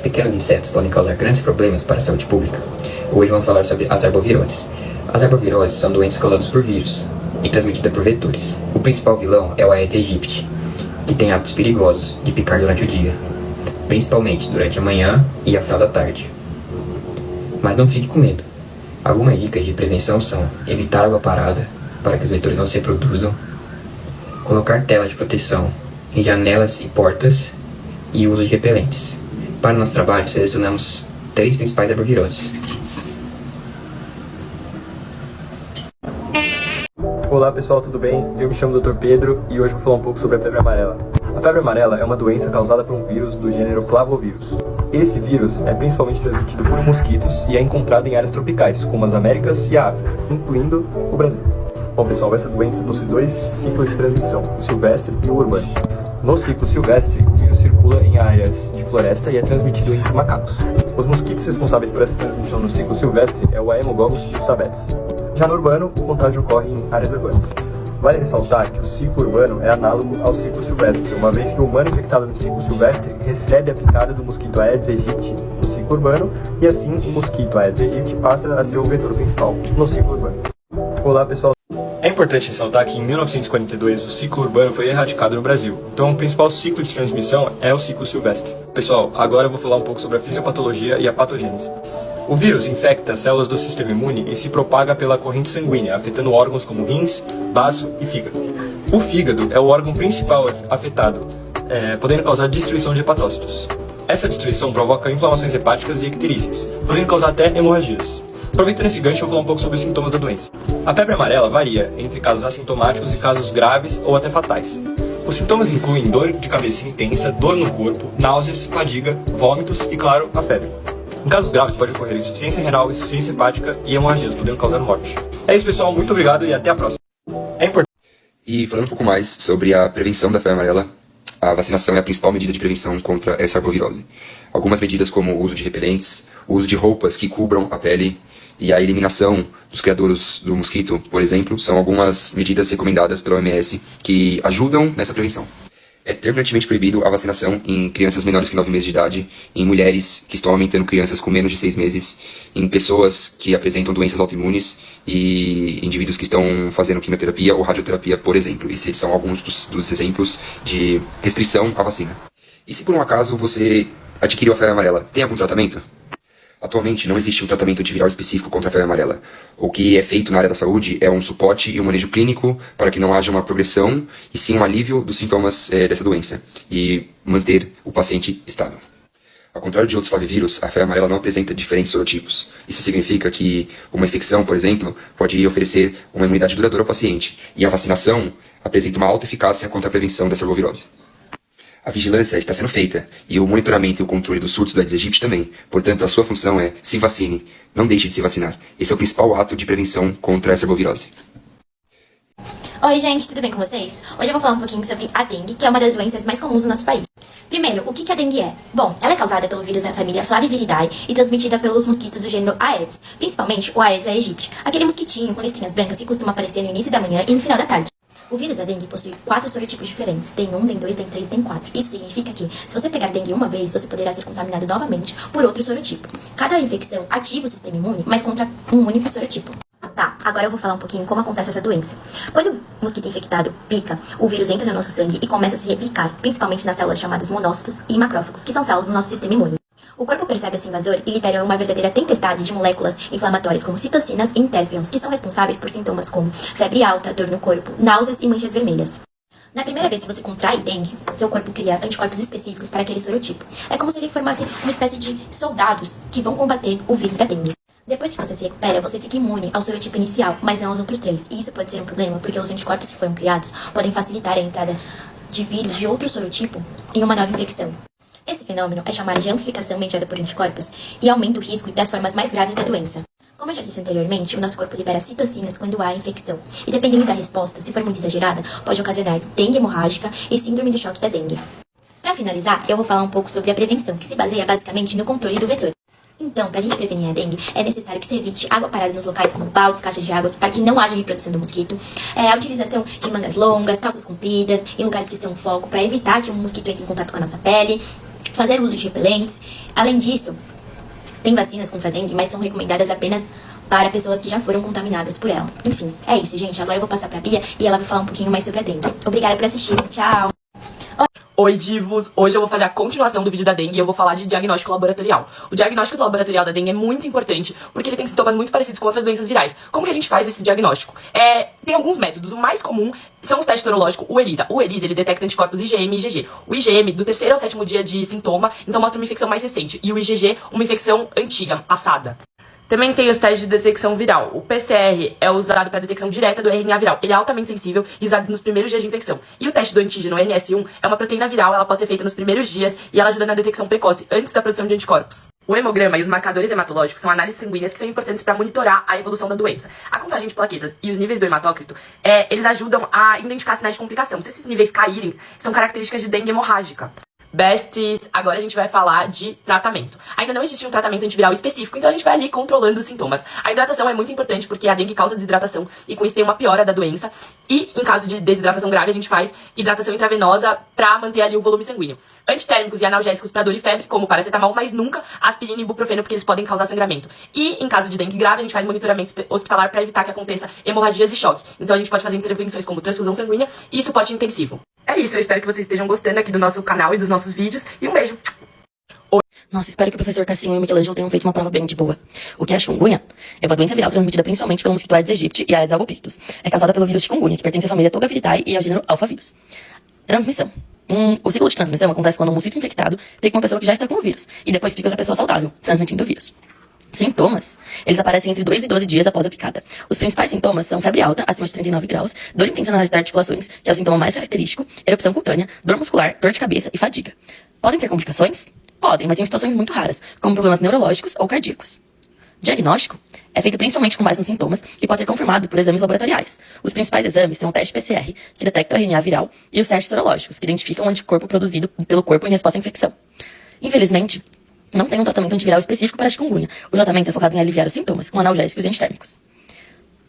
que pequenos insetos podem causar grandes problemas para a saúde pública, hoje vamos falar sobre as arboviroses. As arboviroses são doenças causadas por vírus e transmitidas por vetores. O principal vilão é o Aedes aegypti, que tem hábitos perigosos de picar durante o dia, principalmente durante a manhã e a final da tarde. Mas não fique com medo. Algumas dicas de prevenção são evitar água parada para que os vetores não se reproduzam, colocar telas de proteção em janelas e portas e uso de repelentes. Para o nosso trabalho, selecionamos 3 principais arboviroses. Olá pessoal, tudo bem? Eu me chamo Dr. Pedro e hoje vou falar um pouco sobre a febre amarela. A febre amarela é uma doença causada por um vírus do gênero Flavovírus. Esse vírus é principalmente transmitido por mosquitos e é encontrado em áreas tropicais, como as Américas e a África, incluindo o Brasil. Bom pessoal, essa doença possui 2 ciclos de transmissão, o silvestre e o urbano. No ciclo silvestre, o vírus circula em áreas de floresta e é transmitido entre macacos. Os mosquitos responsáveis por essa transmissão no ciclo silvestre é o Haemococcus e o Sabetes. Já no urbano, o contágio ocorre em áreas urbanas. Vale ressaltar que o ciclo urbano é análogo ao ciclo silvestre, uma vez que o humano infectado no ciclo silvestre recebe a picada do mosquito Aedes aegypti no ciclo urbano e assim o mosquito Aedes aegypti passa a ser o vetor principal no ciclo urbano. Olá pessoal. É importante ressaltar que em 1942 o ciclo urbano foi erradicado no Brasil, então o principal ciclo de transmissão é o ciclo silvestre. Pessoal, agora eu vou falar um pouco sobre a fisiopatologia e a patogênese. O vírus infecta células do sistema imune e se propaga pela corrente sanguínea, afetando órgãos como rins, baço e fígado. O fígado é o órgão principal afetado, podendo causar destruição de hepatócitos. Essa destruição provoca inflamações hepáticas e icterícias, podendo causar até hemorragias. Aproveitando esse gancho, eu vou falar um pouco sobre os sintomas da doença. A febre amarela varia entre casos assintomáticos e casos graves ou até fatais. Os sintomas incluem dor de cabeça intensa, dor no corpo, náuseas, fadiga, vômitos e, claro, a febre. Em casos graves pode ocorrer insuficiência renal, insuficiência hepática e hemorragias, podendo causar morte. É isso pessoal, muito obrigado e até a próxima. E falando um pouco mais sobre a prevenção da febre amarela, a vacinação é a principal medida de prevenção contra essa arbovirose. Algumas medidas como o uso de repelentes, o uso de roupas que cubram a pele e a eliminação dos criadouros do mosquito, por exemplo, são algumas medidas recomendadas pela OMS que ajudam nessa prevenção. É terminantemente proibido a vacinação em crianças menores que 9 meses de idade, em mulheres que estão amamentando crianças com menos de 6 meses, em pessoas que apresentam doenças autoimunes e indivíduos que estão fazendo quimioterapia ou radioterapia, por exemplo. Esses são alguns dos exemplos de restrição à vacina. E se por um acaso você adquiriu a febre amarela, tem algum tratamento? Atualmente não existe um tratamento antiviral específico contra a febre amarela. O que é feito na área da saúde é um suporte e um manejo clínico para que não haja uma progressão e sim um alívio dos sintomas dessa doença e manter o paciente estável. Ao contrário de outros flavivírus, a febre amarela não apresenta diferentes sorotipos. Isso significa que uma infecção, por exemplo, pode oferecer uma imunidade duradoura ao paciente e a vacinação apresenta uma alta eficácia contra a prevenção dessa arbovirose. A vigilância está sendo feita, e o monitoramento e o controle dos surtos do Aedes aegypti também. Portanto, a sua função é se vacine, não deixe de se vacinar. Esse é o principal ato de prevenção contra essa arbovirose. Oi gente, tudo bem com vocês? Hoje eu vou falar um pouquinho sobre a dengue, que é uma das doenças mais comuns no nosso país. Primeiro, o que a dengue é? Bom, ela é causada pelo vírus da família Flaviviridae e transmitida pelos mosquitos do gênero Aedes, principalmente o Aedes aegypti, aquele mosquitinho com listrinhas brancas que costuma aparecer no início da manhã e no final da tarde. O vírus da dengue possui 4 sorotipos diferentes. Tem 1, tem 2, tem 3, tem 4. Isso significa que, se você pegar dengue uma vez, você poderá ser contaminado novamente por outro sorotipo. Cada infecção ativa o sistema imune, mas contra um único sorotipo. Tá, agora eu vou falar um pouquinho como acontece essa doença. Quando o mosquito infectado pica, o vírus entra no nosso sangue e começa a se replicar, principalmente nas células chamadas monócitos e macrófagos, que são células do nosso sistema imune. O corpo percebe esse invasor e libera uma verdadeira tempestade de moléculas inflamatórias como citocinas e interferons, que são responsáveis por sintomas como febre alta, dor no corpo, náuseas e manchas vermelhas. Na primeira vez que você contrai dengue, seu corpo cria anticorpos específicos para aquele sorotipo. É como se ele formasse uma espécie de soldados que vão combater o vírus da dengue. Depois que você se recupera, você fica imune ao sorotipo inicial, mas não aos outros 3. E isso pode ser um problema, porque os anticorpos que foram criados podem facilitar a entrada de vírus de outro sorotipo em uma nova infecção. Esse fenômeno é chamado de amplificação mediada por anticorpos e aumenta o risco das formas mais graves da doença. Como eu já disse anteriormente, o nosso corpo libera citocinas quando há infecção. E dependendo da resposta, se for muito exagerada, pode ocasionar dengue hemorrágica e síndrome do choque da dengue. Para finalizar, eu vou falar um pouco sobre a prevenção, que se baseia basicamente no controle do vetor. Então, para a gente prevenir a dengue, é necessário que se evite água parada nos locais como baldes, caixas de água, para que não haja reprodução do mosquito. A utilização de mangas longas, calças compridas, em lugares que são foco, para evitar que o mosquito entre em contato com a nossa pele. fazer uso de repelentes. Além disso, tem vacinas contra a dengue, mas são recomendadas apenas para pessoas que já foram contaminadas por ela. Enfim, é isso, gente. Agora eu vou passar pra Bia e ela vai falar um pouquinho mais sobre a dengue. Obrigada por assistir. Tchau! Oi, divos! Hoje eu vou fazer a continuação do vídeo da dengue e eu vou falar de diagnóstico laboratorial. O diagnóstico laboratorial da dengue é muito importante porque ele tem sintomas muito parecidos com outras doenças virais. Como que a gente faz esse diagnóstico? Tem alguns métodos. O mais comum são os testes sorológicos, o ELISA. O ELISA, ele detecta anticorpos IgM e IgG. O IgM, do 3º ao 7º dia de sintoma, então mostra uma infecção mais recente. E o IgG, uma infecção antiga, passada. Também tem os testes de detecção viral. O PCR é usado para a detecção direta do RNA viral. Ele é altamente sensível e usado nos primeiros dias de infecção. E o teste do antígeno NS1 é uma proteína viral, ela pode ser feita nos primeiros dias e ela ajuda na detecção precoce, antes da produção de anticorpos. O hemograma e os marcadores hematológicos são análises sanguíneas que são importantes para monitorar a evolução da doença. A contagem de plaquetas e os níveis do hematócrito, eles ajudam a identificar sinais de complicação. Se esses níveis caírem, são características de dengue hemorrágica. Besties, agora a gente vai falar de tratamento. Ainda não existe um tratamento antiviral específico, então a gente vai ali controlando os sintomas. A hidratação é muito importante porque a dengue causa desidratação e com isso tem uma piora da doença. E em caso de desidratação grave, a gente faz hidratação intravenosa pra manter ali o volume sanguíneo. Antitérmicos e analgésicos pra dor e febre, como paracetamol, mas nunca aspirina e ibuprofeno porque eles podem causar sangramento. E em caso de dengue grave, a gente faz monitoramento hospitalar pra evitar que aconteça hemorragias e choque. Então a gente pode fazer intervenções como transfusão sanguínea e suporte intensivo. É isso, eu espero que vocês estejam gostando aqui do nosso canal e dos nossos vídeos. E um beijo! Nossa, espero que o professor Cassinho e o Michelangelo tenham feito uma prova bem de boa. O que é chikungunya? É uma doença viral transmitida principalmente pelo mosquito Aedes aegypti e Aedes albopictus. É causada pelo vírus chikungunya, que pertence à família Togaviridae e ao gênero Alphavírus. Transmissão. O ciclo de transmissão acontece quando um mosquito infectado fica com uma pessoa que já está com o vírus, e depois fica outra pessoa saudável, transmitindo o vírus. Sintomas. Eles aparecem entre 2 e 12 dias após a picada. Os principais sintomas são febre alta, acima de 39 graus, dor intensa nas articulações, que é o sintoma mais característico, erupção cutânea, dor muscular, dor de cabeça e fadiga. Podem ter complicações? Podem, mas em situações muito raras, como problemas neurológicos ou cardíacos. Diagnóstico é feito principalmente com base nos sintomas e pode ser confirmado por exames laboratoriais. Os principais exames são o teste PCR, que detecta o RNA viral, e os testes sorológicos, que identificam o anticorpo produzido pelo corpo em resposta à infecção. Infelizmente, não tem um tratamento antiviral específico para a chikungunya. O tratamento é focado em aliviar os sintomas, com analgésicos e antitérmicos.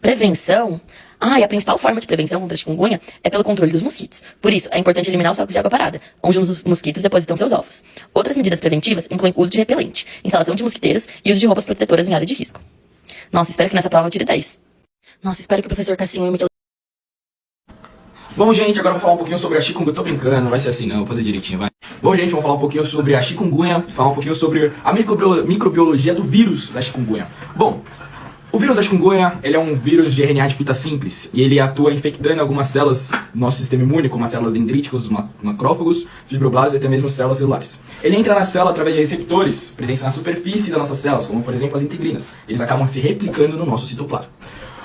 Prevenção. A principal forma de prevenção contra a chikungunya é pelo controle dos mosquitos. Por isso, é importante eliminar os sacos de água parada, onde os mosquitos depositam seus ovos. Outras medidas preventivas incluem uso de repelente, instalação de mosquiteiros e uso de roupas protetoras em área de risco. Nossa, espero que nessa prova eu tire 10. Nossa, espero que o professor Cassinho e o Michelangelo... Bom, gente, agora eu vou falar um pouquinho sobre a chikungunya. Tô brincando, não vai ser assim não, vou fazer direitinho, vai. Bom, gente, vamos falar um pouquinho sobre a chikungunya, falar um pouquinho sobre a microbiologia do vírus da chikungunya. Bom, o vírus da chikungunya, ele é um vírus de RNA de fita simples, e ele atua infectando algumas células do nosso sistema imune, como as células dendríticas, os macrófagos, fibroblastos e até mesmo células celulares. Ele entra na célula através de receptores presentes na superfície das nossas células, como por exemplo as integrinas. Eles acabam se replicando no nosso citoplasma.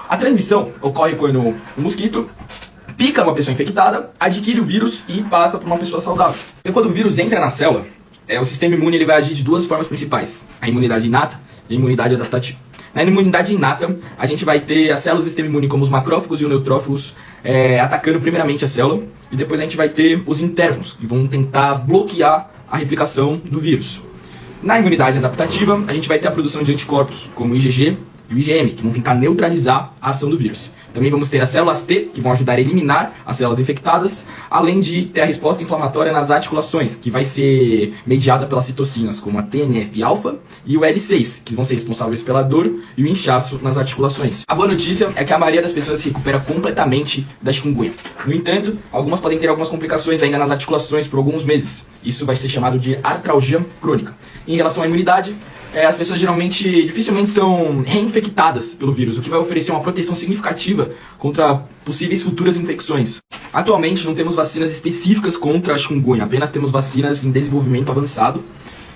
A transmissão ocorre quando o mosquito pica uma pessoa infectada, adquire o vírus e passa para uma pessoa saudável. E quando o vírus entra na célula, o sistema imune ele vai agir de duas formas principais: a imunidade inata e a imunidade adaptativa. Na imunidade inata, a gente vai ter as células do sistema imune, como os macrófagos e os neutrófagos, atacando primeiramente a célula, e depois a gente vai ter os intérfagos, que vão tentar bloquear a replicação do vírus. Na imunidade adaptativa, a gente vai ter a produção de anticorpos, como o IgG e o IgM, que vão tentar neutralizar a ação do vírus. Também vamos ter as células T, que vão ajudar a eliminar as células infectadas, além de ter a resposta inflamatória nas articulações, que vai ser mediada pelas citocinas, como a TNF-alfa e o L6, que vão ser responsáveis pela dor e o inchaço nas articulações. A boa notícia é que a maioria das pessoas se recupera completamente da chikungunya. No entanto, algumas podem ter algumas complicações ainda nas articulações por alguns meses. Isso vai ser chamado de artralgia crônica. Em relação à imunidade, as pessoas dificilmente são reinfectadas pelo vírus, o que vai oferecer uma proteção significativa contra possíveis futuras infecções. Atualmente não temos vacinas específicas contra a chikungunya, apenas temos vacinas em desenvolvimento avançado.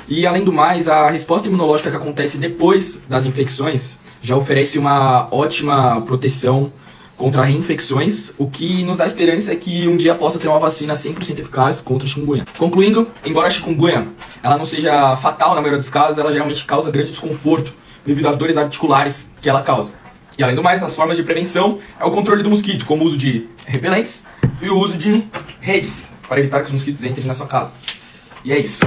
E além do mais, a resposta imunológica que acontece depois das infecções já oferece uma ótima proteção contra reinfecções, o que nos dá esperança é que um dia possa ter uma vacina 100% eficaz contra a chikungunya. Concluindo, embora a chikungunya ela não seja fatal na maioria dos casos, ela geralmente causa grande desconforto devido às dores articulares que ela causa. E além do mais, as formas de prevenção é o controle do mosquito, como o uso de repelentes e o uso de redes, para evitar que os mosquitos entrem na sua casa. E é isso.